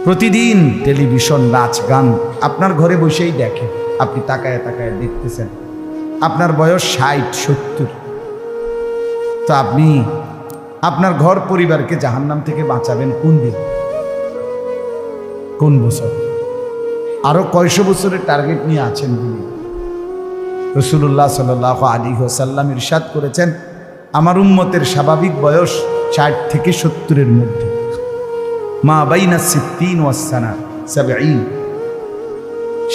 প্রতিদিন টেলিভিশন, নাচ গান আপনার ঘরে বসেই দেখেন, আপনি তাকায় তাকায় দেখতেছেন। আপনার বয়স 60-70, তো আপনি আপনার ঘর পরিবারকে জাহান্নাম থেকে বাঁচাবেন কোন দিন, কোন বছর? আরো কয়শো বছরের টার্গেট নিয়ে আছেন তিনি? রাসূলুল্লাহ সাল্লাল্লাহু আলাইহি ওয়াসাল্লাম ইরশাদ করেছেন, আমার উম্মতের স্বাভাবিক বয়স 60 থেকে 70-এর মধ্যে। মা বাইনা 60 ওয়াস সানা 70,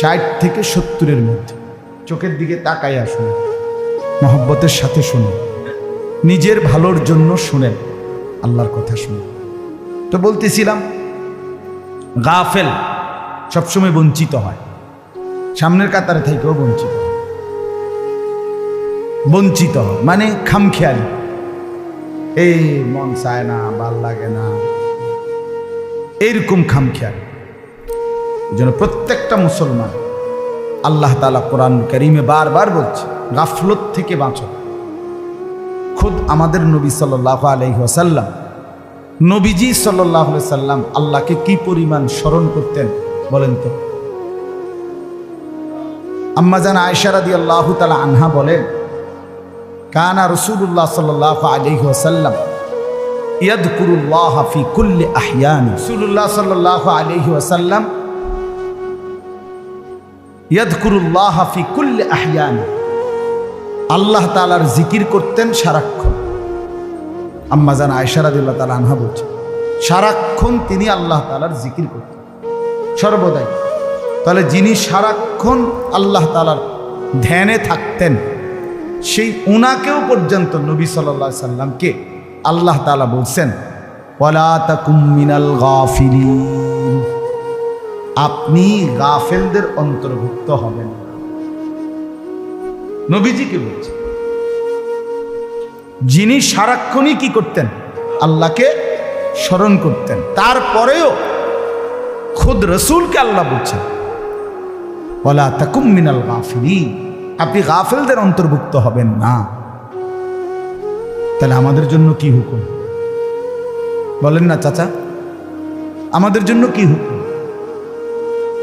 60 থেকে 70-এর মধ্যে। চোখের দিকে তাকায় আসুন, মহব্বতের সাথে শুনুন, নিজের ভালোর জন্য শুনেন, আল্লাহর কথা শুনুন। তো বলতেছিলাম, গাফেল সবসময় বঞ্চিত হয়, সামনের কাতারে থেকেও বঞ্চিত হয়। বঞ্চিত হয় মানে খামখেয়ালি, এই মন চায় না, ভাল লাগে না, এইরকম খামখেয়ালি। এই জন্য প্রত্যেকটা মুসলমান, আল্লাহ তাআলা কোরআন কারীমে বারবার বলছে, গাফলত থেকে বাঁচো। খুদ আমাদের নবী সাল্লাল্লাহু আলাইহি ওয়াসাল্লাম, নবীজি সাল্লাল্লাহু আলাইহি ওয়াসাল্লাম আল্লাহকে কি পরিমাণ স্মরণ করতেন বলেন তো? আম্মা জান আয়েশা রাদিয়াল্লাহু তাআলা আনহা বলেন, কানা রাসূলুল্লাহ সাল্লাল্লাহু আলাইহি ওয়াসাল্লাম ইয়াযকুরুল্লাহ ফি কুল্লি আহয়ান। রাসূলুল্লাহ সাল্লাল্লাহু আলাইহি ওয়াসাল্লাম ইয়াযকুরুল্লাহ ফি কুল্লি আহয়ান, আল্লাহ তাআলার জিকির করতেন সারাক্ষণ। আম্মা জান আয়েশা রাদিয়াল্লাহু তাআলা আনহা বলছেন, সারাক্ষণ তিনি আল্লাহ তাআলার জিকির করতেন, সর্বদাই। তাহলে যিনি সারাক্ষণ আল্লাহ তাআলার ধ্যানে থাকতেন, সেই উনাকেও পর্যন্ত নবী সাল্লাল্লাহু আলাইহি সাল্লামকে আল্লাহ তাআলা বলছেন, ওয়ালা তাকুম মিনাল গাফিলিন, আপনি গাফেলদের অন্তর্ভুক্ত হবেন না। নবীজিকে বলছে, যিনি সারাক্ষণই কি করতেন? আল্লাহকে স্মরণ করতেন। তারপরেও খুদ রাসূলকে আল্লাহ বলছেন, ওয়ালা তাকুম মিনাল গাফিলিন, আপনি গাফেলদের অন্তর্ভুক্ত হবেন না। তাহলে আমাদের জন্য কি হুকুম বলেন না চাচা? আমাদের জন্য কি হুকুম?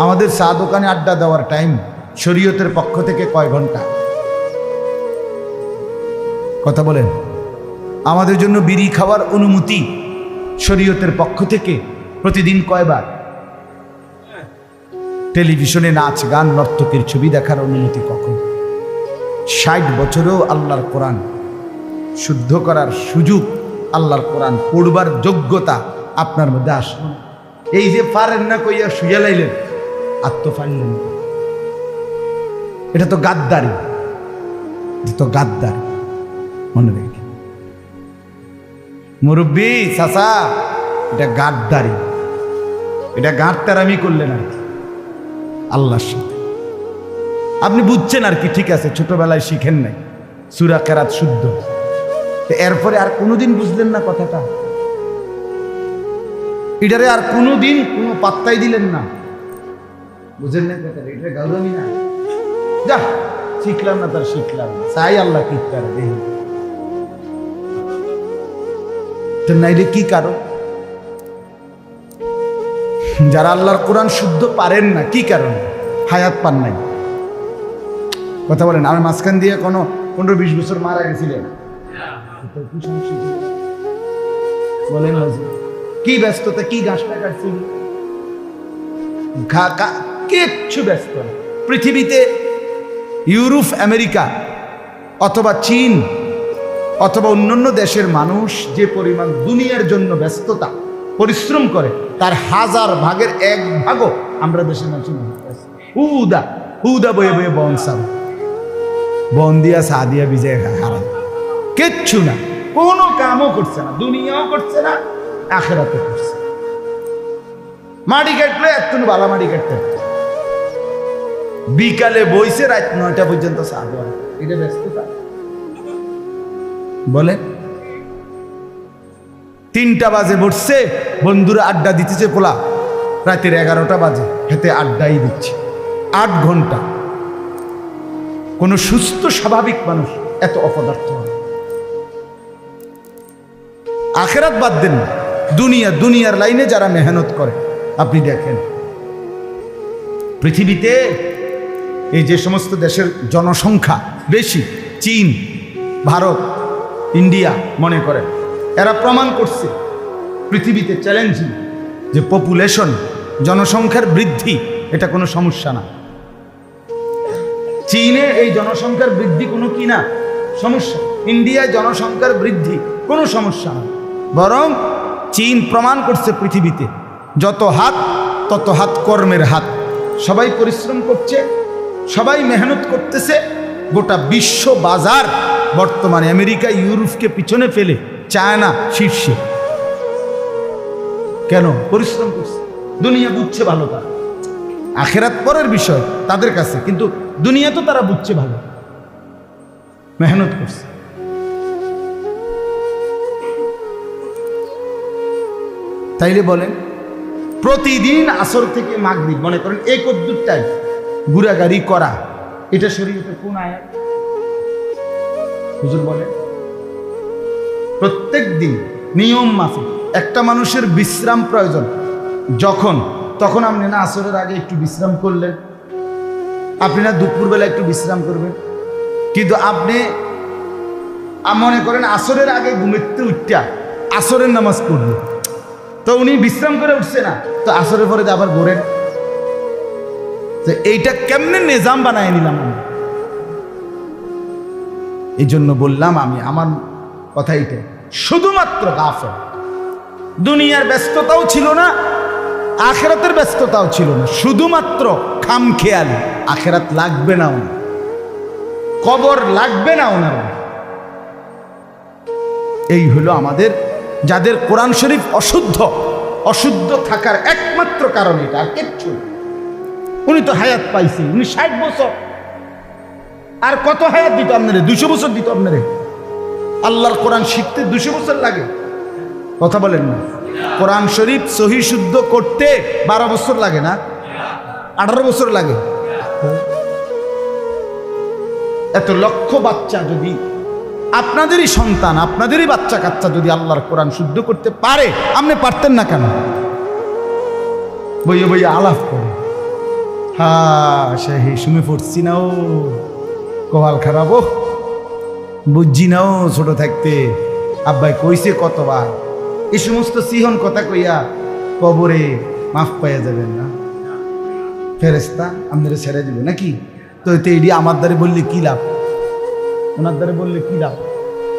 আমাদের চা দোকানে আড্ডা দেওয়ার টাইম শরীয়তের পক্ষ থেকে কয় ঘন্টা? কথা বলেন। আমাদের জন্য বিড়ি খাওয়ার অনুমতি শরীয়তের পক্ষ থেকে প্রতিদিন কয়বার? টেলিভিশনে নাচ গান নর্তকের ছবি দেখার অনুমতি কখন? 60 বছরেও আল্লাহর কোরআন শুদ্ধ করার সুযোগ, আল্লাহর কোরআন পড়বার যোগ্যতা আপনার মধ্যে আসলো। এই যে পারেন না কইয়া শুয়ে লাইলেন, আত্মফাইলেন, এটা তো গাদ্দারি, এটা তো গাদ্দারি। মনে রেখে মুরব্বী চাচা, এটা গাদ্দারি, এটা গাদ্দারামি করলেন আর কি আল্লাহর সাথে। আপনি বুঝছেন আর কি, ঠিক আছে, ছোটবেলায় শিখেন নাই সূরা কেরাত শুদ্ধ, এরপরে আর কোনোদিন বুঝলেন না কথাটা, এটারে আর কোনোদিন কোনো পাত্তাই দিলেন না, বুঝেন না কথাটা, এটা গৌরবই না। যা শিখলাম না, তার শিখলাম না, চাই আল্লাহ কি করে দেই নাইলে কি কারণ? যারা আল্লাহর কোরআন শুদ্ধ পারেন না, কি কারণ? হায়াত পান নাই। কথা বলেন। আমার মাঝখান দিয়ে কোনো 15-20 বছর মারা গেছিলেন, বলেন কি ব্যস্ততা, কি গাছটা কাটছিল, কিচ্ছু ব্যস্ত না। পৃথিবীতে ইউরোপ, আমেরিকা অথবা চীন অথবা অন্যান্য দেশের মানুষ যে পরিমাণ দুনিয়ার জন্য ব্যস্ততা পরিশ্রম করে, তার 1000 ভাগের 1 ভাগও আমরা দেশের মানুষ হুদা হুদা বয়ে বয়ে বন সাব বন দিয়া সাদিয়া বিজয় হারায়, কিচ্ছু না, কোনো কামও করছে না, দুনিয়াও করছে না, আখেরাতে করছে। মাটি কাটলে একটু বালা মাটি কাটতে, বিকালে বইছে রাত 9টা পর্যন্ত চা দেওয়া, এটা ব্যস্ততা বলে। 3টা বাজে বসছে, বন্ধুরা আড্ডা দিতেছে, পোলা রাতের 11টা বাজে, হেতে আড্ডাই দিচ্ছে 8 ঘন্টা। কোন সুস্থ স্বাভাবিক মানুষ এত অপদার্থ হয়? আখেরাত বাদ দেন, দুনিয়ার লাইনে যারা মেহনত করে, আপনি দেখেন পৃথিবীতে এই যে সমস্ত দেশের জনসংখ্যা বেশি, চীন, ভারত, ইন্ডিয়া মনে করেন, এরা প্রমাণ করছে পৃথিবীতে চ্যালেঞ্জিং যে পপুলেশন, জনসংখ্যার বৃদ্ধি এটা কোনো সমস্যা না। চীনে এই জনসংখ্যার বৃদ্ধি কোনো কি না সমস্যা, ইন্ডিয়ায় জনসংখ্যার বৃদ্ধি কোনো সমস্যা না। বরং চীন প্রমাণ করছে পৃথিবীতে যত হাত তত হাত কর্মের হাত, সবাই পরিশ্রম করছে, সবাই মেহনত করতেছে। গোটা বিশ্ব বাজার বর্তমানে আমেরিকা ইউরোপকে পিছনে ফেলে চায়না শীর্ষে। কেন? পরিশ্রম করছে। দুনিয়া বুঝছে ভালো, তারা আখেরাত পরের বিষয় তাদের কাছে, কিন্তু দুনিয়া তো তারা বুঝছে ভালো, মেহনত করছে। তাইলে বলেন প্রতিদিন আসর থেকে মাগরিব মনে করেন এই কদ্দুরটাই ঘুরাগাড়ি করা, এটা শরীয়তে কোন আয়াত? হুজুর বলেন প্রত্যেক দিন নিয়ম মাফিক একটা মানুষের বিশ্রাম প্রয়োজন, যখন তখন আপনি না আসরের আগে একটু বিশ্রাম করলেন, আপনি না দুপুরবেলা একটু বিশ্রাম করবেন, কিন্তু আপনি মনে করেন আসরের আগে ঘুমেতে উঠটা আসরের নামাজ পড়বেন, তো উনি বিশ্রাম করে উঠছে না, তো আসরের পরে আবার ঘোরেন। তো এইটা কেমনে নিজাম বানায় নিলাম আমি? এই জন্য বললাম আমি, আমার কথা এইটাই, শুধুমাত্র গাফেল। দুনিয়ার ব্যস্ততাও ছিল না, আখেরাতের ব্যস্ততাও ছিল না, শুধুমাত্র খামখেয়ালি। আখেরাত লাগবে না ওনার, কবর লাগবে না ওনার। এই হলো আমাদের, যাদের কোরআন শরীফ অশুদ্ধ, অশুদ্ধ থাকার একমাত্র কারণ এটা, আর কিচ্ছু। উনি তো হায়াত পাইছেন, উনি 60 বছর, আর কত হায়াত দিত আপনারে? 200 বছর দিত আপনারে। আল্লাহর কোরআন শিখতে 200 বছর লাগে? কথা বলেন না। কোরআন শরীফ সহি শুদ্ধ করতে 12 বছর লাগে না? 18 বছর লাগে। এত লক্ষ বাচ্চা যদি, আপনাদেরই সন্তান, আপনাদেরই বাচ্চা কাচ্চা যদি আল্লাহর কোরআন শুদ্ধ করতে পারে, আপনি পারতেন না কেন? বইয়ে বইয়ে আলাপ করে, হ্যাঁ সেই শুনে পড়ছি না, ও কপাল খারাপ, ও বুঝছি না, ও ছোট থাকতে আব্বাই কইছে কতবার, এই সমস্ত সিহন কথা কইয়া কবরে মাফ পাইয়া যাবেন না, ফেরেশতা আপনারা ছেড়ে দিবে নাকি? তো এটি আমার দ্বারে বললে কি লাভ, ওনার দ্বারে বললে কি লাভ,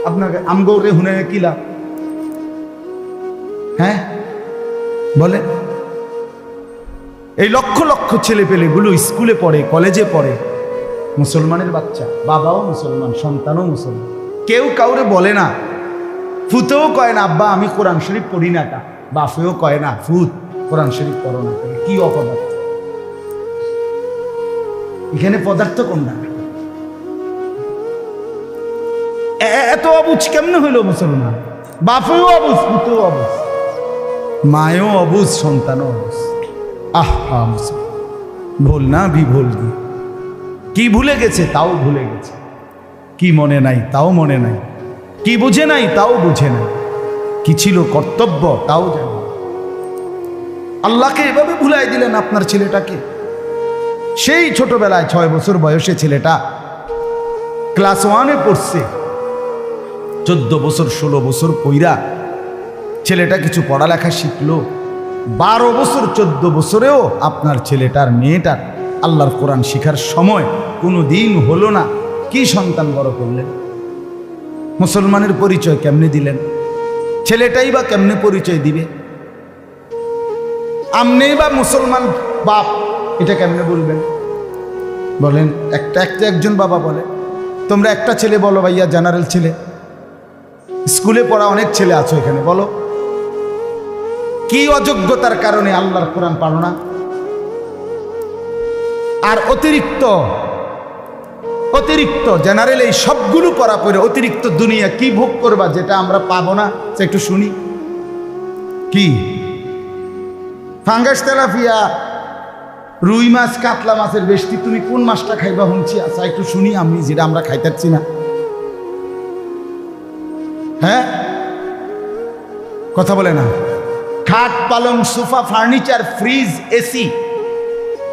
আপনাকে আমগৌরে হুনে কি লাভ? হ্যাঁ বলে, এই লক্ষ লক্ষ ছেলে পেলেগুলো স্কুলে পড়ে, কলেজে পড়ে, মুসলমানের বাচ্চা, বাবাও মুসলমান, সন্তানও মুসলমান, কেউ কাউরে বলে না, ফুতেও কয় না আব্বা আমি কোরআন শরীফ পড়ি না, তা বাফেও কয় না ফুত কোরআন শরীফ পড়ো না। কি অপদার্থ এখানে, পদার্থ কোনটা? এত অবুঝ কেমনে হইল মুসলমান? বাপেও অবুঝ, পুতেও অবুঝ, মায়েও অবুঝ, সন্তানও অবুঝ। আহা মুসলমান, ভুল না বিভুল, কি ভুলে গেছে তাও ভুলে গেছে, কি মনে নাই তাও মনে নাই, কি বুঝে নাই তাও বুঝে নাই, কি ছিল কর্তব্য তাও জানে। আল্লাহকে এভাবে ভুলাই দিলেন আপনার ছেলেটাকে। সেই ছোটবেলায় 6 বছর বয়সে ছেলেটা ক্লাস 1-এ পড়ছে, 14 বছর 16 বছর কইরা ছেলেটা কিছু পড়ালেখা শিখলো। 12 বছর 14 বছরেও আপনার ছেলেটার মেয়েটার আল্লাহর কোরআন শিখার সময় কোনো দিন হলো না। কি সন্তান বড় করলেন? মুসলমানের পরিচয় কেমনে দিলেন? ছেলেটাই বা কেমনে পরিচয় দিবে? আমনেই বা মুসলমান বাপ, এটা কেমনে বলবেন? বলেন একজন বাবা বলে, তোমরা একটা ছেলে বলো ভাইয়া, জেনারেল ছেলে, স্কুলে পড়া অনেক ছেলে আছো এখানে, বলো কি অযোগ্যতার কারণে আল্লাহর কোরআন পারো না? আর অতিরিক্ত জেনারেল এই সবগুলো পড়া পড়ে অতিরিক্ত দুনিয়া কি ভোগ করবা যেটা আমরা পাবো না? সে একটু শুনি। কি ফাঙ্গাস, তেলাপিয়া, রুই মাছ, কাতলা মাছের বেশি তুমি কোন মাছটা খাইবা শুনছি? আচ্ছা একটু শুনি আমি, যেটা আমরা খাইতেছি না। হ্যাঁ কথা বলে না, খাট পালং sofa furniture fridge AC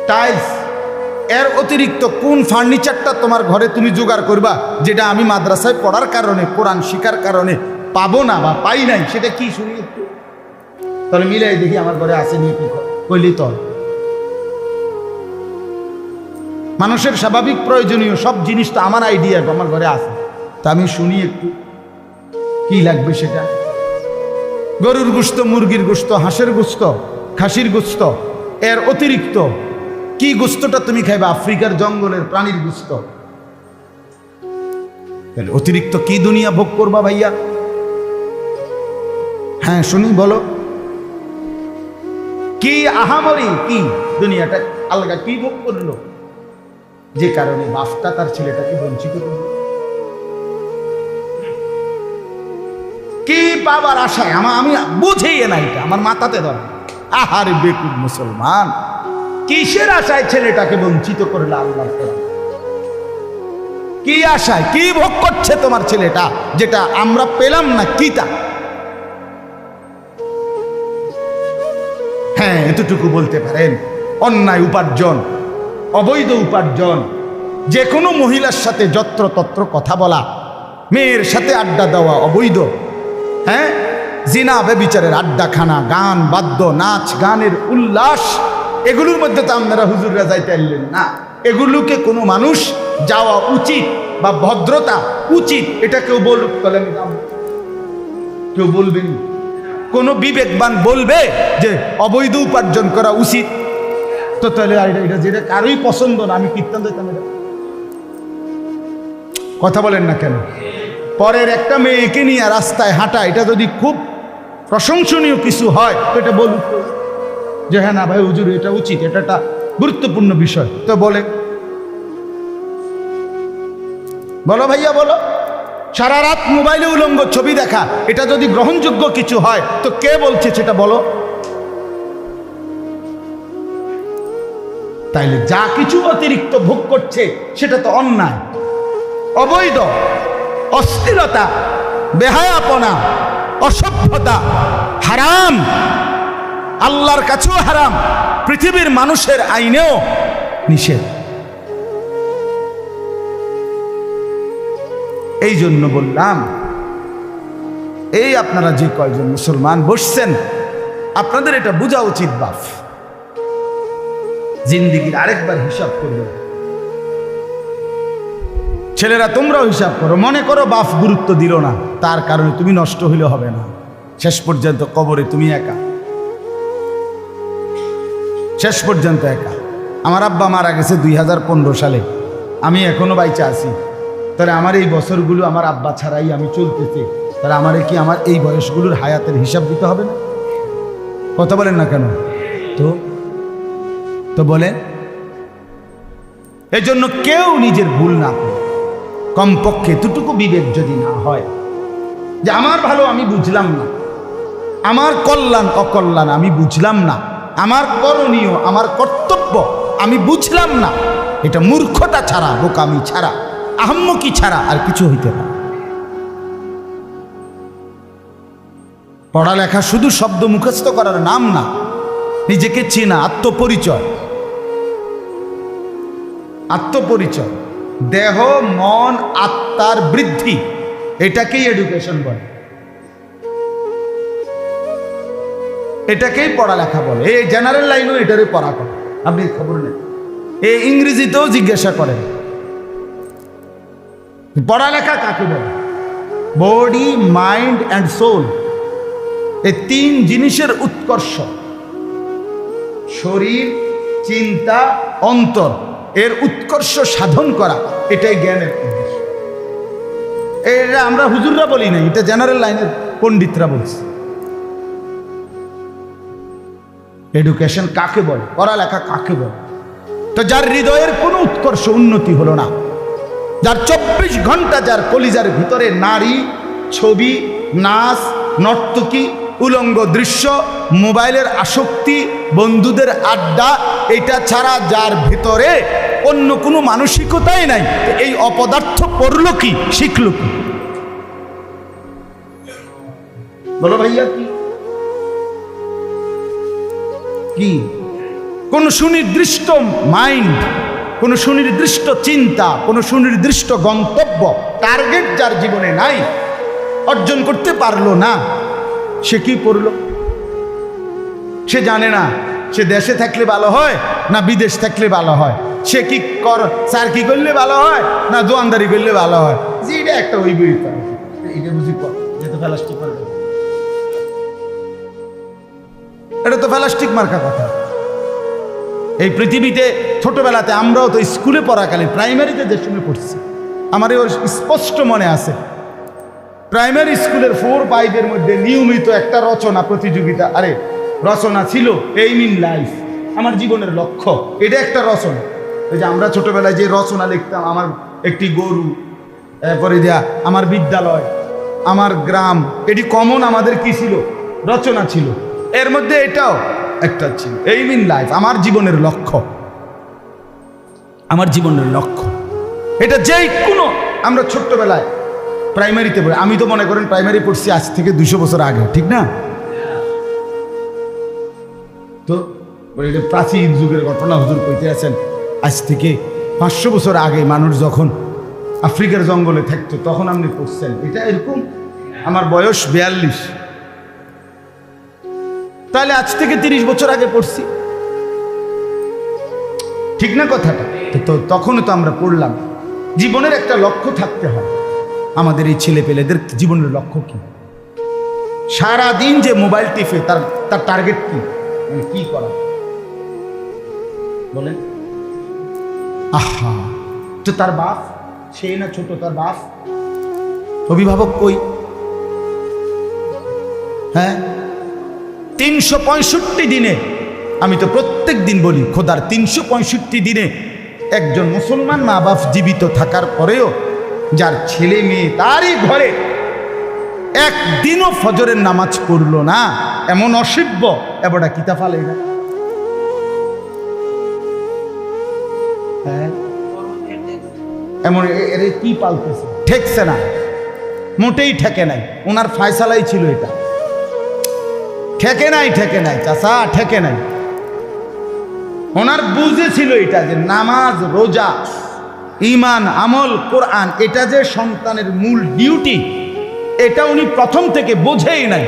tiles এর অতিরিক্ত কোন ফার্নিচারটা তোমার ঘরে তুমি জোগাড় করবা যেটা আমি মাদ্রাসায় পড়ার কারণে কোরআন শিখার কারণে পাবো না বা পাই নাই, সেটা কি শুনি একটু? তাহলে মিলাই দেখি আমার ঘরে আসেনি কি কইলি তো। মানুষের স্বাভাবিক প্রয়োজনীয় সব জিনিসটা আমার আইডিয়া আমার ঘরে আছে, তা আমি শুনি একটু কি লাগবে সেটা। গরুর গোশত, মুরগির গোশত, হাঁসের গোশত, খাসির গোশত, এর অতিরিক্ত কি গোশতটা তুমি খাইবে? আফ্রিকার জঙ্গলের প্রাণীর গোশত। অতিরিক্ত কি দুনিয়া ভোগ করবা ভাইয়া? হ্যাঁ শুনি, বলো কি আহামরি কি দুনিয়াটা আলগা কি ভোগ করলো যে কারণে বাপটা তার ছেলেটাকে বঞ্চিত করল? কি পাবার আশায়? আমি বুঝেই না, এটা আমার মাথাতে ধরে। আহারে বেকুব মুসলমান, কিসের আশায় ছেলেটাকে বঞ্চিত করলে আল্লাহ? কি আশায়, কি ভোগ করছে তোমার ছেলেটা যেটা আমরা পেলাম না? কি তা? হ্যাঁ এতটুকু বলতে পারেন, অন্যায় উপার্জন, অবৈধ উপার্জন, যে কোনো মহিলার সাথে যত্রতত্র কথা বলা, মেয়ের সাথে আড্ডা দেওয়া অবৈধ। হ্যাঁ, জিনা ব্যভিচারের আড্ডাখানা, গান বাদ্য, নাচ গানের উল্লাস, এগুলোর মধ্যে তো আপনারা হুজুররা যাইতে পারলেন না। এগুলোকে কোনো মানুষ যাওয়া উচিত বা ভদ্রতা উচিত, এটা কেউ বলুক? তাহলে আমি যাবো? কেউ বলবেন? কোনো বিবেকবান বলবে যে অবৈধ উপার্জন করা উচিত? তো তাহলে এটা যেটা কারোই পছন্দ না, আমি কীর্তন দিতাম এটা। কথা বলেন না কেন? পরের একটা মেয়েকে নিয়ে রাস্তায় হাঁটা, এটা যদি খুব প্রশংসনীয় কিছু হয় তো এটা বলুক যে হ্যাঁ না ভাই হুজুর এটা উচিত, এটা একটা গুরুত্বপূর্ণ বিষয়, তো বলে বলো ভাইয়া বলো। সারা রাত মোবাইলে উলঙ্গ ছবি দেখা, এটা যদি গ্রহণযোগ্য কিছু হয় তো কে বলছে সেটা বলো? তাইলে যা কিছু অতিরিক্ত ভোগ করছে সেটা তো অন্যায়, অবৈধ, অস্থিরতা, বেহায়াপনা, অসভ্যতা, হারাম, আল্লাহর কাছেও হারাম, পৃথিবীর মানুষের আইনেও নিষেধ। এই জন্য বললাম, এই আপনারা যে কয়জন মুসলমান বসছেন, আপনাদের এটা বোঝা উচিত বাপ, জিন্দিগির আরেকবার হিসাব করবে। ছেলেরা তোমরাও হিসাব করো, মনে করো বাপ গুরুত্ব দিল না, তার কারণে তুমি নষ্ট হইলে হবে না। শেষ পর্যন্ত কবরে তুমি একা, শেষ পর্যন্ত একা। আমার আব্বা মারা গেছে 2015 সালে, আমি এখনো বাইচা আছি। তাহলে আমার এই বছরগুলো আমার আব্বা ছাড়াই আমি চলতেছি, তাহলে আমারে কি আমার এই বয়সগুলোর হায়াতের হিসাব দিতে হবে না? কথা বলেন না কেন? তো বলেন, এই জন্য কেউ নিজের ভুল না করে, কমপক্ষে এতটুকু বিবেক যদি না হয় যে আমার ভালো আমি বুঝলাম না, আমার কল্যাণ অকল্যাণ আমি বুঝলাম না, আমার করণীয় আমার কর্তব্য আমি বুঝলাম না, এটা মূর্খতা ছাড়া, বোকামি ছাড়া, আহম্মকি ছাড়া আর কিছু হইতে পারে। পড়ালেখা শুধু শব্দ মুখস্থ করার নাম না, নিজেকে চেনা, আত্মপরিচয়, আত্মপরিচয়, দেহ মন আত্মার বৃদ্ধি, এটাকেই এডুকেশন বলে, এটাকেই পড়ালেখা বলে। এই জেনারেল লাইনও এটারই পড়া করে, আপনি খবর নেই। এই ইংরেজিতেও জিজ্ঞাসা করেন পড়ালেখা কাকে বলে। বডি, মাইন্ড অ্যান্ড সোল, এই তিন জিনিসের উৎকর্ষ, শরীর, চিন্তা, অন্তর, এর উৎকর্ষ সাধন করা, এটাই জ্ঞানের উদ্দেশ্য। এটা আমরা হুজুররা বলি না, এটা জেনারেল লাইনের পণ্ডিতরা বলছে। এডুকেশন কাকে বলে, পড়ালেখা কাকে বলে? তো যার হৃদয়ের কোনো উৎকর্ষ উন্নতি হলো না, যার 24 ঘন্টা যার কলিজার ভিতরে নারী, ছবি, নাচ, নর্তকী, উলঙ্গ দৃশ্য, মোবাইলের আসক্তি, বন্ধুদের আড্ডা, এটা ছাড়া যার ভিতরে অন্য কোনো মানসিকতাই নাই, এই অপদার্থ পড়লো কি, শিখলো কি? বলো ভাইয়া কি? কি কোনো সুনির্দিষ্ট মাইন্ড, কোনো সুনির্দিষ্ট চিন্তা, কোনো সুনির্দিষ্ট গন্তব্য, টার্গেট যার জীবনে নাই, অর্জন করতে পারলো না, সে কি করলো? সে জানে না সে দেশে থাকলে ভালো হয় না বিদেশ থাকলে ভালো হয়, সে কি স্যার কি করলে ভালো হয় না দোয়ানদারি করলে ভালো হয়। যে এটা একটা ওই বই, এটা বুঝি যেহেতু প্লাস্টিক মার্কা, এটা তো প্লাস্টিক মার্কা কথা। এই পৃথিবীতে ছোটবেলাতে আমরাও তো স্কুলে পড়াকালে প্রাইমারিতে যে সময় পড়ছি, আমার স্পষ্ট মনে আছে প্রাইমারি স্কুলের 4-5 মধ্যে নিয়মিত একটা রচনা প্রতিযোগিতা, আরে রচনা ছিল এইম ইন লাইফ, আমার জীবনের লক্ষ্য, এটা একটা রচনা। এই যে আমরা ছোটবেলায় যে রচনা লিখতাম, আমার একটি গরু, এরপরে দেয়া আমার বিদ্যালয়, আমার গ্রাম, এটি কমন আমাদের কি ছিল? রচনা ছিল। এর মধ্যে এটাও একটা ছিল এইম ইন লাইফ, আমার জীবনের লক্ষ্য, আমার জীবনের লক্ষ্য। এটা যেই কোনো আমরা ছোট্টবেলায় প্রাইমারিতে পড়ি, আমি তো মনে করেন প্রাইমারি পড়ছি আজ থেকে 200 বছর আগে, ঠিক না? তো এটা প্রাচীন যুগের ঘটনা হুজুর কইতে আছেন। আজ থেকে 500 বছর আগে মানুষ যখন আফ্রিকার জঙ্গলে থাকতো তখন আপনি পড়ছেন এটা এরকম। আমার বয়স 42, তাহলে আজ থেকে 30 বছর আগে পড়ছি, ঠিক না কথাটা? তো তখনও তো আমরা পড়লাম। জীবনের একটা লক্ষ্য থাকতে হয়। আমাদের এই ছেলে পেলেদের জীবনের লক্ষ্য কি? সারাদিন যে মোবাইল টিপে তার টার্গেট কি? মানে কি করা বলেন? আহা, তো তার বাপ, সে না ছোট, তার বাপ অভিভাবক কই? হ্যাঁ, 365 দিনে, আমি তো প্রত্যেক দিন বলি খোদার 365 দিনে একজন মুসলমান মা বাপ জীবিত থাকার পরেও যার ছেলে মেয়ে তারই ঘরে একদিনও ফজরের নামাজ পড়লো না, এমন অসভ্য এবারটা কিতা ফালে না। হ্যাঁ, এমন এর কি পালতেছে? ঠেকছে না, মোটেই ঠেকে নাই। ওনার ফায়সালাই ছিল এটা, ঠেকে নাই, ঠেকে নাই চাচা, ঠেকে নাই। ওনার বুঝেছিল এটা যে নামাজ, রোজা, ঈমান, আমল, কোরআন, এটা যে সন্তানের মূল ডিউটি, এটা উনি প্রথম থেকে বোঝেই নাই,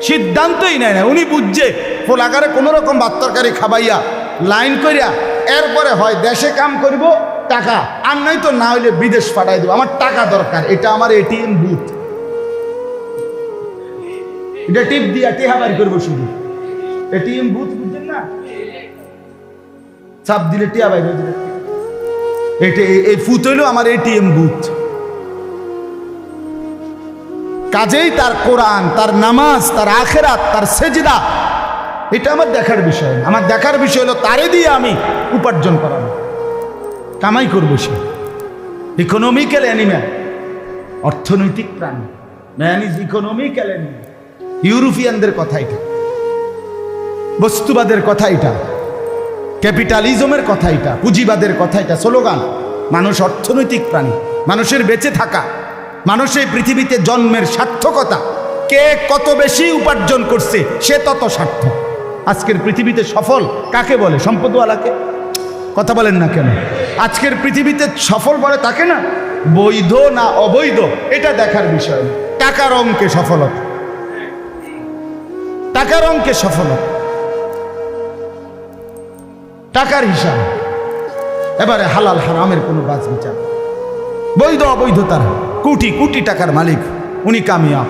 সিদ্ধান্তই নেয় না। উনি বুঝছে ফোলাগারে কোনো রকম ভাত তরকারি খাবাইয়া লাইন করিয়া এরপরে হয় দেশে কাম করব টাকা, আর নাই তো না হইলে বিদেশ পাঠাই দেবো, আমার টাকা দরকার, এটা আমার এটিএম বুথ, এটা টিপ দিয়া টেহা বাড়ি করবো শুধু। এটিএম বুথ বুঝছেন না? চাপ দিলে টিয়া বাইর হয়ে যাবে। এই ফুত হইল আমার এটিএম বুথ। কাজেই তার কোরআন, তার নামাজ, তার আখেরাত, তার সেজদা, এটা আমার দেখার বিষয় না। আমার দেখার বিষয় হলো তারে দিয়ে আমি উপার্জন করাবো, কামাই করবো। সে ইকোনমিক্যাল অ্যানিম্যাল, অর্থনৈতিক প্রাণী। Man is economical animal. ইউরোপিয়ানদের কথা এটা, বস্তুবাদের কথা এটা, ক্যাপিটালিজমের কথা এটা, পুঁজিবাদের কথা এটা, স্লোগান। মানুষ অর্থনৈতিক প্রাণী। মানুষের বেঁচে থাকা, মানুষের পৃথিবীতে জন্মের সার্থকতা, কে কত বেশি উপার্জন করছে সে তত সার্থক। আজকের পৃথিবীতে সফল কাকে বলে? সম্পদওয়ালাকে। কথা বলেন না কেন? আজকের পৃথিবীতে সফল বলে তাকে না, বৈধ না অবৈধ এটা দেখার বিষয়। টাকার অঙ্কে সফলতা, টাকার অঙ্কে সফলতা, টাকার হিসাব। এবারে হালাল হারামের কোনো বাজ বিচার, বৈধ অবৈধতার, কোটি কোটি টাকার মালিক উনি কামিয়াব,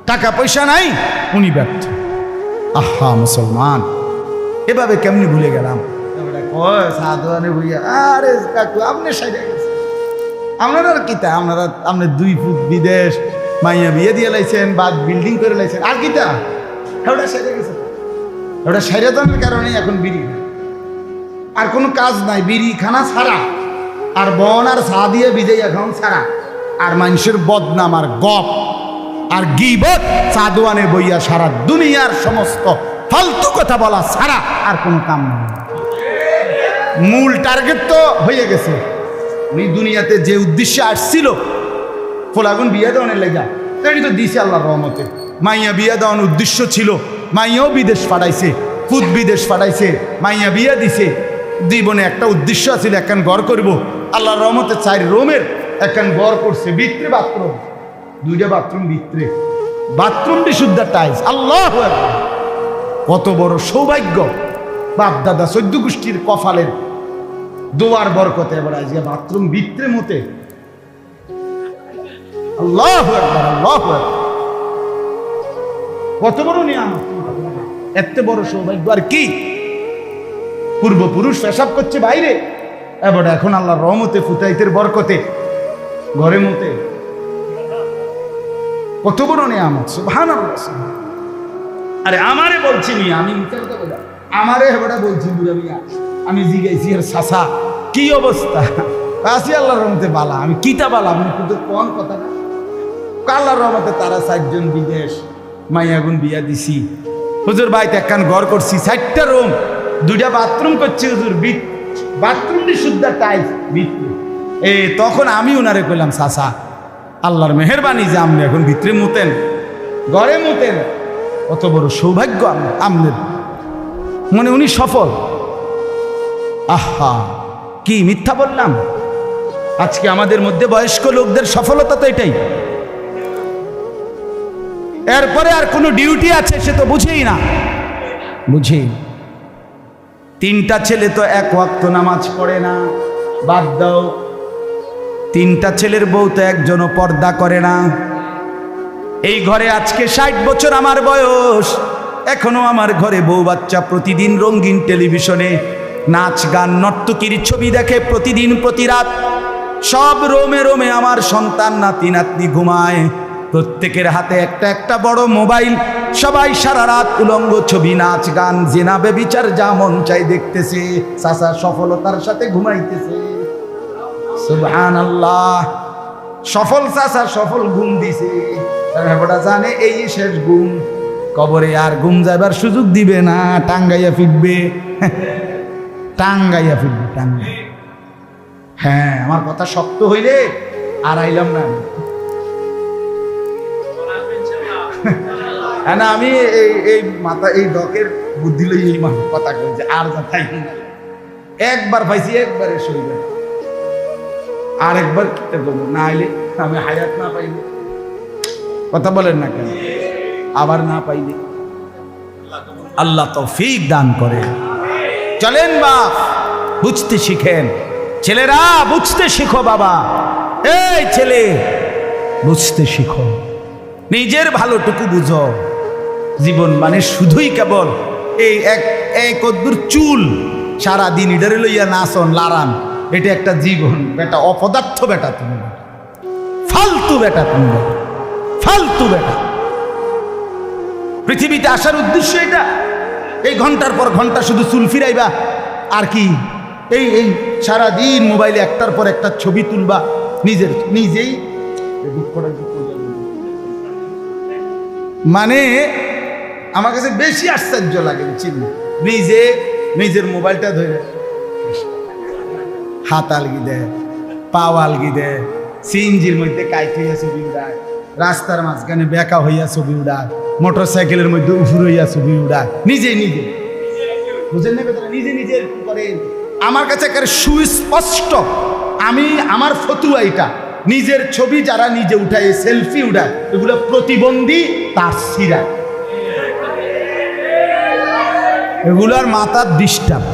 টাকা পয়সা নাই উনি ব্যর্থ। আহা মুসলমান, এভাবে কেমনি ভুলে গেলাম? আরে কাকু আপনি সাইডে গেছেন, আপনারা কিতা, আপনারা আপনি 2 ফুট বিদেশ মাইয়া বিয়ে দিয়ে লাইছেন, বা বিল্ডিং করে লাইছেন, আর কিতা ওটা সাইডে গেছে। ওটা সাইডে জানার কারণে এখন বিড়ি, আর কোনো কাজ নাই, বিড়ি খানা ছাড়া, আর বন আর চা দিয়ে বিজয় এখন ছাড়া, আর মানুষের বদনাম আর গপ আর গীবত চা দোয়ানে বইয়া সারা দুনিয়ার সমস্ত ফালতু কথা বলা ছাড়া আর কোনো কাম নেই। মূল টার্গেট তো হয়ে গেছে। উনি দুনিয়াতে যে উদ্দেশ্যে আসছিল, ফোলাগুন বিয়ে দেওয়ানের লেগা, তাই তো দিছে আল্লাহর রহমতে। মাইয়া বিয়ে দেওয়ার উদ্দেশ্য ছিল, মাইয়াও বিদেশ পাঠাইছে, পুত বিদেশ পাঠাইছে, মাইয়া বিয়া দিছে, জীবনে একটা উদ্দেশ্য আছিল একখান ঘর করব। আল্লাহর রহমতে 4 রুমের একখান ঘর করছে, ভিতরে বাথরুম, 2টা বাথরুম ভিতরে, বাথরুমটি শুদ্ধ টাইলস। আল্লাহ কত বড় সৌভাগ্য! বাপ দাদা 14 গোষ্ঠীর কপালের দোয়ার বরকতে এবার আজকে বাথরুম ভিতরে মতে। আল্লাহু আকবার, আল্লাহু আকবার। কত বড় নিয়ামত, এত বড় সৌভাগ্য আর কি! পূর্বপুরুষ পেশাব করছে বাইরে, এবার এখন আল্লাহর রহমতে ফুতাইতের বরকতে ঘরে মতে। কত বড় নিয়ামত, সুবহানাল্লাহ। আরে আমারে বলছি নি, আমি আমারে হেবড়া বলছি বুড়া মিয়া, আমি জিগাইছি আর সাসা কি অবস্থা? আসি আল্লাহর রহমতে বালা। আমি কিতা বালা, আমি কিন্তু কোন কথা না। আল্লাহর রহমতে তারা 4 জন বিদেশ, মাইয়াগুন বিয়া দিছি। হুজুর বাইতে একখান ঘর করছি, 4টা রুম, 2টা বাথরুম করছি হুজুর, বাথরুমটি শুদ্ধ টাইলস ভিতরে। তখন আমি ওনারে কইলাম, সাসা আল্লাহর মেহেরবানি যে আপনি এখন ভিতরে মুতেন, ঘরে মুতেন, কত বড় সৌভাগ্য আপনার। মানে উনি সফল। আহা, কি মিথ্যা বললাম? আজকে আমাদের মধ্যে বয়স্ক লোকদের সফলতা তো এটাই। এরপরে আর কোনো ডিউটি আছে সে তো বুঝেই না, বুঝেই। 3টা ছেলে তো 1 ওয়াক্ত নামাজ পড়ে না, বাদ দাও। 3টা ছেলের বউ তো একজনও পর্দা করে না। এই ঘরে আজকে 60 বছর আমার বয়স, এখনো আমার ঘরে বউ বাচ্চা প্রতিদিন রঙিন টেলিভিশনে নাচ গান নর্তকীর ছবি দেখে প্রতিদিন প্রতি রাত। সব রোমে রোমে আমার সন্তান নাতি নাতনি ঘুমায়, প্রত্যেকের হাতে একটা একটা বড় মোবাইল। সবাই সারা রাত উলঙ্গ ছবি, নাচ গান, জিনা বেবিচার যা মন চাই দেখতেছে। চাচা সফলতার সাথে ঘুমাইতেছে। সুবহানাল্লাহ। সফল চাচা সফল ঘুম দিছে, ওটা জানে এই শেষ ঘুম, কবরে আর ঘুম যাবার সুযোগ দিবে না, টাঙ্গাইয়া ফিরবে, টাঙ্গাইয়া ফিরবে, টাঙ্গাই। হ্যাঁ, আমার কথা শক্ত হইলে আর আইলাম না। না, আমি এই মাথা এই ডকের বুদ্ধি লই এই কথা কইছে, আর যা তাই না। একবার পাইছি, একবারে সইবে, আর একবার কি করবো না আইলে আমি হায়াত না পাইলে। কথা বলেন না কেন? আবার না পাইলে আল্লাহ তৌফিক দান করে। চলেন বাপ, বুঝতে শিখেন। ছেলেরা বুঝতে শিখো, বাবা এই ছেলে বুঝতে শিখো, নিজের ভালোটুকু বুঝো। জীবন মানে শুধুই কেবল এই এক কদ্দুর চুল, সারাদিন ইডারে লইয়া নাচন লারান, এটা একটা জীবন বেটা? অপদার্থ বেটা তুমি, ফালতু বেটা তুমি, ফালতু বেটা। পৃথিবীতে আসার উদ্দেশ্য এটা? এই ঘন্টার পর ঘন্টা শুধু চুল ফিরাইবা আর কি? এই সারাদিন মোবাইলে একটার পর একটা ছবি তুলবা, নিজেই মানে আমার কাছে বেশি আশ্চর্য লাগে। চিনি নিজের মোবাইলটা ধরে হাত আলগি দেয়, পাও আলগি দেয়, সিএনজির মধ্যে কাইট হইয়া ছবি উড়ায়, রাস্তার মাঝখানে বেকা হইয়া ছবি উড়ায়, মোটর সাইকেলের মধ্যে উফুর হইয়া ছবি উড়ায়, নিজে বুঝেন না কথা? নিজে করে। আমার কাছে একটা সুস্পষ্ট, আমি আমার ফতুয়া এটা, নিজের ছবি যারা নিজে উঠায়, সেলফি উঠায়, এগুলো প্রতিবন্ধী, তার সিরা, এগুলোর মাথার ডিস্টার্ব।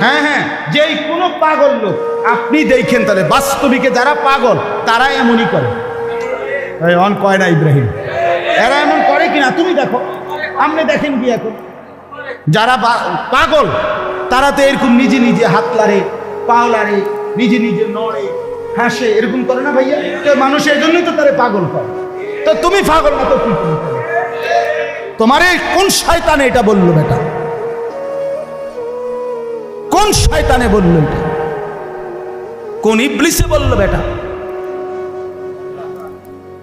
হ্যাঁ, যেই কোনো পাগল লোক আপনি দেখেন, তাহলে বাস্তবিকে যারা পাগল তারা এমনই করে। অন কয় না ইব্রাহিম, এরা এমন করে কিনা তুমি দেখো, আপনি দেখেন কি এখন যারা পাগল তারা তো এরকম নিজে হাত লাড়ে, পা লাড়ে, নিজে নড়ে, হাসে, এরকম করে না ভাইয়া? তো মানুষ এই জন্যই তো তারা পাগল করে। তো তুমি পাগল না তো কি করবে? তোমার এই কোন শয়তানে এটা বললো বেটা? কোন শয়তানে বললো এটা? কোন ইবলিসে বললো বেটা?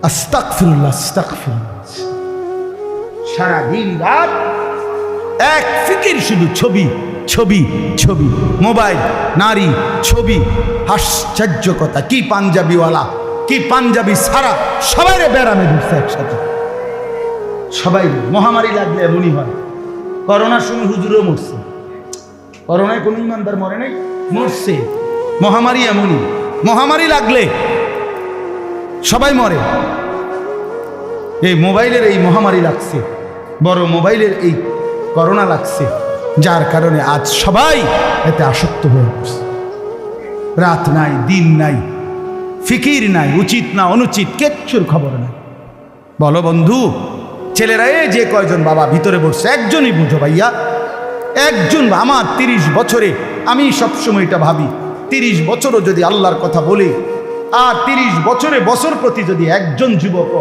আস্তাগফিরুল্লাহ, আস্তাগফিরুল্লাহ। সারাদিন রাত এক ফিকির, শুধু ছবি, মোবাইল, নারী, ছবি। আশ্চর্য কথা, কি পাঞ্জাবিওয়ালা, কি পাঞ্জাবি সারা, সবাই বেড়ামে ধরছে একসাথে। সবাই মহামারী লাগলে এমনই হয়, করোনার সময় হুজুরও মরছে, করোনায় কোনো ইমানদার মরে নাই, মরছে। মহামারী এমনই, মহামারী লাগলে সবাই মরে। এই মোবাইলের এই মহামারী লাগছে, বড় মোবাইলের এই করোনা লাগছে, যার কারণে আজ সবাই এতে আসক্ত হয়ে পড়ছে। রাত নাই, দিন নাই, ফিকির নাই, উচিত না অনুচিত কিচ্ছুর খবর নাই। বলো বন্ধু, ছেলেরা এই যে কয়জন বাবা ভিতরে বসছে, একজনই বুঝো ভাইয়া, একজন। আমার 30 বছরে আমি সবসময় এটা ভাবি, 30 বছরও যদি আল্লাহর কথা বলি, আর 30 বছরে বছর প্রতি যদি একজন যুবক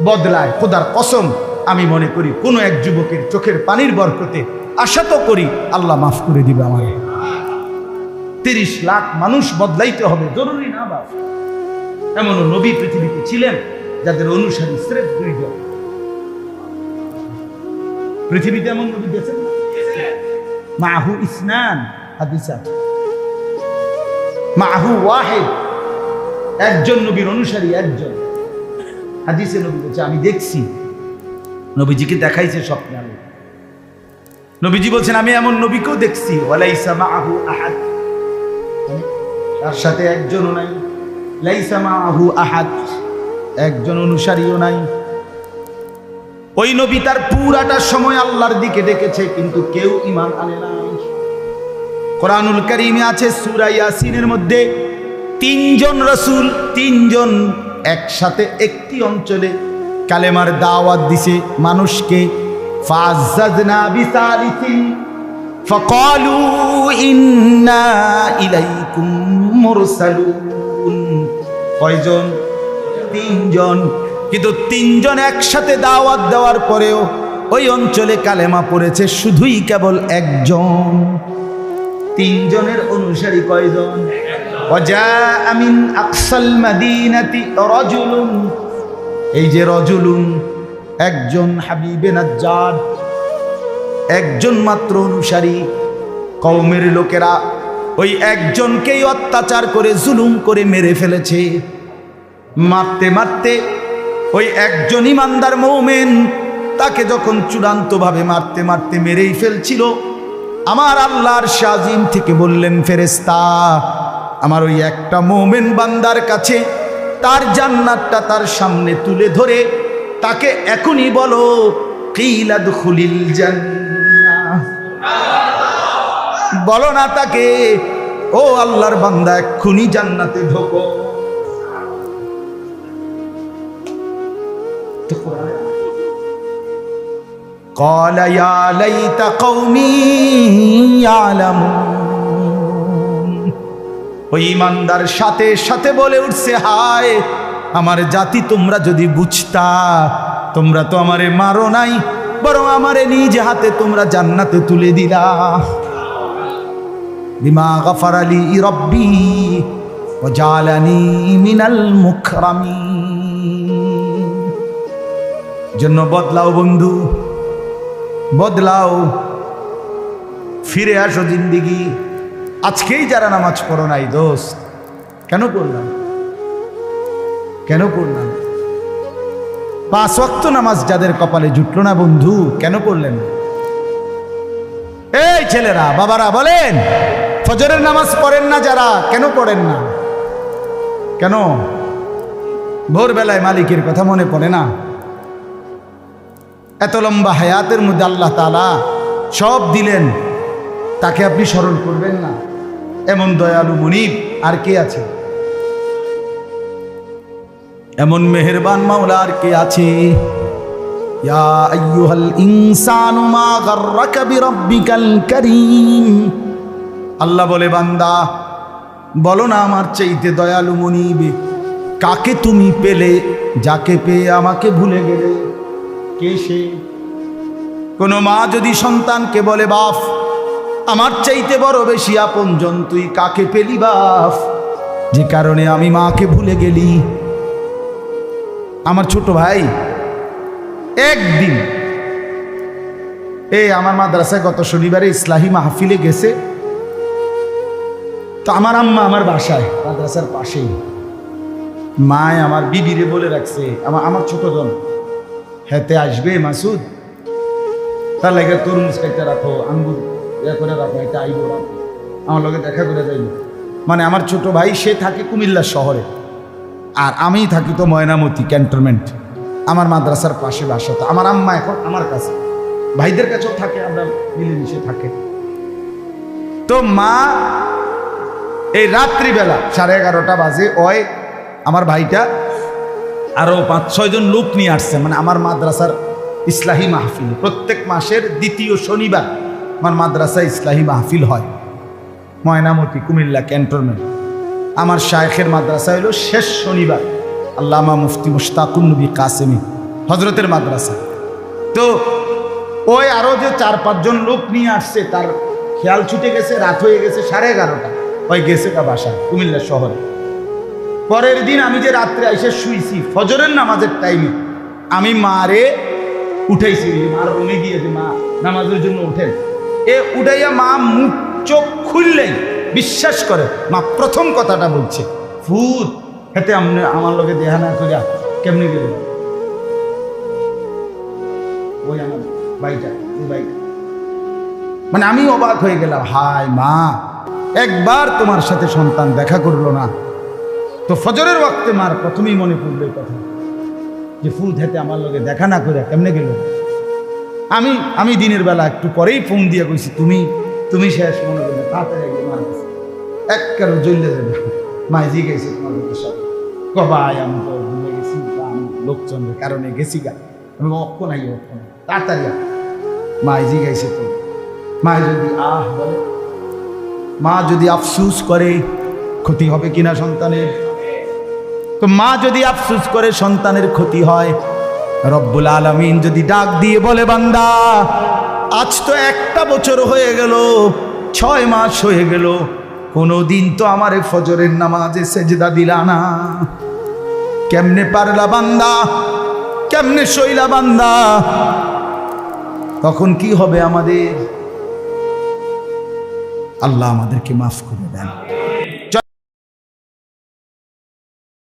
বদলায়, খোদার কসম আমি মনে করি কোনো এক যুবকের চোখের পানির বরকতে আশা তো করি আল্লাহ মাফ করে দিবে আমাকে। 30 লাখ মানুষ বদলাইতে হবে জরুরি না বাপ। এমনও নবী পৃথিবীতে ছিলেন যাদের অনুসারী স্রেফ 2 জন। পৃথিবীতে এমন নবী গেছেন মাহু ইসনান, হাদিস আছে মাহু ওয়াহিদ, একজন নবীর অনুসারী একজন। হাদিসে নবী বলছে আমি দেখছি, নবীজিকে দেখাইছে স্বপ্নে। নবীজি বলছেন আমি এমন নবীকেও দেখছি, ওয়ালাইসা মাহু আহাদ, তার সাথে একজনও নাই, লাইসা মাহু আহাদ, একজন অনুসারীও নাই। ওই নবী তার পুরাটা সময় আল্লাহর দিকে ডেকেছে, কিন্তু কেউ ঈমান আনে নাই। কোরআনুল কারীমে আছে সূরা ইয়াসিনের মধ্যে 3 জন রাসূল, 3 জন একসাথে একটি অঞ্চলে কালেমার দাওয়াত দিছে মানুষকে। ফাযাজনা বিসালিসিন ফাকালু ইন্না ইলাইকুম মুরসালুন। কয়জন? 3 জন। কিন্তু 3 জন একসাথে দাওয়াত দেওয়ার পরেও ওই অঞ্চলে কালেমা পড়েছে শুধুই কেবল একজন। 3 জনের অনুসারী কয়জন? ওয়াজাআ মিন আকসাল মাদিনাতি রাজুলুন, এই যে রাজুলুন একজন, হাবিবে নাজ্জার একজন মাত্র অনুসারী। কওমের লোকেরা ওই একজনকেই অত্যাচার করে জুলুম করে মেরে ফেলেছে। মারতে মারতে ওই একজন ইমানদার মুমিন তাকে যখন চূড়ান্তভাবে মারতে মারতে মেরেই ফেলছিল, আমার আল্লাহর শাজিম থেকে বললেন ফেরেশতা, আমার ওই একটা মুমিন বান্দার কাছে তার জান্নাতটা তার সামনে তুলে ধরে তাকে এখনই বলো কিলা দুখুলিল জান্নাহ, বলো না তাকে ও আল্লাহর বান্দা এক্ষুনি জান্নাতে ঢোকো। قال يا ليت قومي يعلمون, ওই ইমানদার সাথে সাথে বলে উঠছে হায় আমার জাতি, তোমরা যদি বুঝতা, তোমরা তো আমারে মারো নাই, বরং আমারে নিজ হাতে তোমরা জান্নাতে তুলে দিলা। বিমা গফারা লি রব্বি ওয়া জালানি মিনাল মুকরামিন। জন্য বদলাও বন্ধু, বদলাও, ফিরে আসো জিন্দিগি। আজকেই যারা নামাজ পড়ো নাই দোস্ত, কেন পড়লাম? কেন পড়লাম? 5 ওয়াক্ত নামাজ যাদের কপালে জুটলো না বন্ধু, কেন পড়লেন? এই ছেলেরা বাবারা বলেন, ফজরের নামাজ পড়েন না যারা, কেন পড়েন না? কেন? ভোরবেলায় মালিকের কথা মনে পড়ে না? এত লম্বা হায়াতের মধ্যে আল্লাহ তাআলা সব দিলেন, তাকে আপনি স্মরণ করবেন না? এমন দয়ালু মুনিব আর কে আছে? এমন মেহেরবান মাওলা আর কে আছে? ইয়া আইয়ুহাল ইনসানু মা গাররাকা বিরাব্বিকাল কারীম। আল্লাহ বলে বান্দা বলো না আমার চাইতে দয়ালু মুনিব কাকে তুমি পেলে, যাকে পেয়ে আমাকে ভুলে গেলে? কে সে? কোনো মা যদি সন্তানকে বলে বাপ আমার চাইতে বড় বেশি আপনজন তুই কাকে পেলি বাপ, যে কারণে আমি মাকে ভুলে গেলি? আমার ছোট ভাই একদিন আমার মাদ্রাসায় গত শনিবারে ইসলাহি মাহফিলে গেছে, তো আমার আম্মা আমার বাসায় মাদ্রাসার পাশেই, মায় আমার বিবিরে বলে রাখছে আমার ছোট জন হেতে আসবে মাসুদ, তার লাগে তরমুজ খাইতে রাখো, আঙ্গুর করে রাখো, এটা আইব রাখো, আমার লগে দেখা করে যাইব। মানে আমার ছোট ভাই সে থাকে কুমিল্লা শহরে, আর আমি থাকি তো ময়নামতি ক্যান্টনমেন্ট, আমার মাদ্রাসার পাশে বাসা। তো আমার আম্মা এখন আমার কাছে, ভাইদের কাছেও থাকে, আমরা মিলেমিশে থাকে। তো মা এই রাত্রিবেলা 11:30 বাজে ওই আমার ভাইটা আরো 5-6 জন লোক নিয়ে আসছে। মানে আমার মাদ্রাসার ইসলাহি মাহফিল প্রত্যেক মাসের দ্বিতীয় শনিবার আমার মাদ্রাসায় ইসলাহি মাহফিল হয়, ময়নামতি কুমিল্লা ক্যান্টনমেন্ট। আমার শায়েখের মাদ্রাসা হলো শেষ শনিবার, আল্লামা মুফতি মুশতাকুন নবী কাসেমি হজরতের মাদ্রাসা। তো ওই আরো যে 4-5 জন লোক নিয়ে আসছে, তার খেয়াল ছুটে গেছে, রাত হয়ে গেছে 11:30, ওই গেছে কা বাসা কুমিল্লা শহরে। পরের দিন আমি যে রাত্রে এসে শুইছি ফজরের নামাজের টাইমে, আমি মারে উঠাইছি, মার রুমে গিয়ে যে মা নামাজের জন্য উঠেন, এ উঠাইয়া মা মুখ চোখ খুললেই বিশ্বাস করে মা প্রথম কথাটা বলছে, ফুত হেতে আমার লোকে দেহা না করিয়া কেমনি গেল? ওই আমার ভাইটা, ওই ভাইটা। মানে আমি অবাক হয়ে গেলাম, হায় মা, একবার তোমার সাথে সন্তান দেখা করলো না। তো ফজরের ওয়াক্তে মার প্রথমেই মনে পড়লো এই কথা, যে ফুত হেতে আমার লোকে দেখা না করে কেমনে গেল? আমি দিনের বেলা একটু পরেই ফোন দিয়ে কইছি, তুমি শেষ মনে করলে তাড়াতাড়ি মার গেছে এক কারো জ্বললে যাবে। মাইজি গেছে তোমার সব কবাই, আমি তো ভুলে গেছি, আমি লোকজনের কারণে গেছি গা, আমি অক্ষণ আই অক্ষণ তাড়াতাড়ি মাইজি গাইছে। তো মা যদি বলে, মা যদি আফসুস করে ক্ষতি হবে কিনা সন্তানের? তো মা যদি আফসুস করে সন্তানের ক্ষতি হয়, রব্বুল আলামিন যদি ডাক দিয়ে বলে, বান্দা আজ তো 1টা বছর হয়ে গেল, 6 মাস হয়ে গেল, কোনোদিন তো আমারে ফজরের নামাজে সেজদা দিলা না, কেমনে পারলা বান্দা, কেমনে সইলা বান্দা? তখন কি হবে আমাদের? আল্লাহ আমাদেরকে মাফ করে দেন।